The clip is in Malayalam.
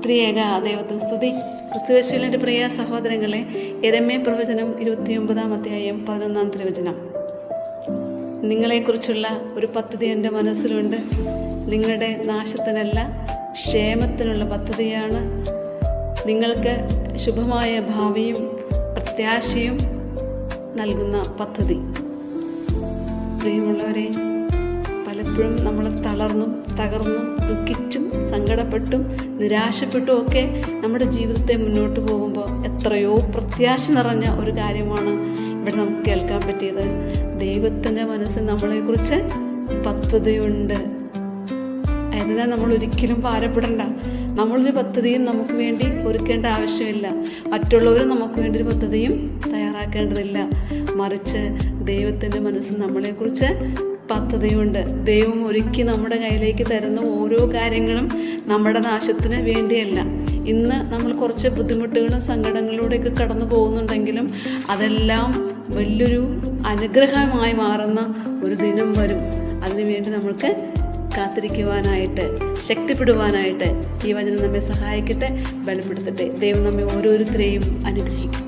ത്രിയേക ദൈവത്തിന് സ്തുതി. ക്രിസ്തുയേശുവിൻ്റെ പ്രിയ സഹോദരങ്ങളെ, യെരമ്യാ പ്രവചനം 29-ാം അധ്യായം 11-ാം തിരുവചനം. നിങ്ങളെക്കുറിച്ചുള്ള ഒരു പദ്ധതി എൻ്റെ മനസ്സിലുണ്ട്. നിങ്ങളുടെ നാശത്തിനല്ല, ക്ഷേമത്തിനുള്ള പദ്ധതിയാണ്. നിങ്ങൾക്ക് ശുഭമായ ഭാവിയും പ്രത്യാശയും നൽകുന്ന പദ്ധതി. പ്രിയമുള്ളവരെ, പലപ്പോഴും നമ്മൾ തളർന്നും തകർന്നും ദുഃഖിച്ചും സങ്കടപ്പെട്ടും നിരാശപ്പെട്ടും ഒക്കെ നമ്മുടെ ജീവിതത്തെ മുന്നോട്ട് പോകുമ്പോൾ എത്രയോ പ്രത്യാശ നിറഞ്ഞ ഒരു കാര്യമാണ് ഇവിടെ നമുക്ക് കേൾക്കാൻ പറ്റിയത്. ദൈവത്തിൻ്റെ മനസ്സിൽ നമ്മളെക്കുറിച്ച് പദ്ധതിയുണ്ട്. അതിനാൽ നമ്മൾ ഒരിക്കലും ഭാരപ്പെടണ്ട. നമ്മളൊരു പദ്ധതിയും നമുക്ക് വേണ്ടി ഒരുക്കേണ്ട ആവശ്യമില്ല. മറ്റുള്ളവരും നമുക്ക് വേണ്ടി ഒരു പദ്ധതിയും തയ്യാറാക്കേണ്ടതില്ല. മറിച്ച് ദൈവത്തിൻ്റെ മനസ്സിൽ നമ്മളെക്കുറിച്ച് പദ്ധതിയുണ്ട്. ദൈവം ഒരുക്കി നമ്മുടെ കയ്യിലേക്ക് തരുന്ന ഓരോ കാര്യങ്ങളും നമ്മുടെ നാശത്തിന് വേണ്ടിയല്ല. ഇന്ന് നമ്മൾ കുറച്ച് ബുദ്ധിമുട്ടുകളും സങ്കടങ്ങളിലൂടെയൊക്കെ കടന്നു പോകുന്നുണ്ടെങ്കിലും അതെല്ലാം വലിയൊരു അനുഗ്രഹമായി മാറുന്ന ഒരു ദിനം വരും. അതിനുവേണ്ടി നമ്മൾക്ക് കാത്തിരിക്കുവാനായിട്ട്, ശക്തിപ്പെടുവാനായിട്ട് ഈ വചനം നമ്മെ സഹായിക്കട്ടെ, ബലപ്പെടുത്തട്ടെ. ദൈവം നമ്മെ ഓരോരുത്തരെയും അനുഗ്രഹിക്കട്ടെ.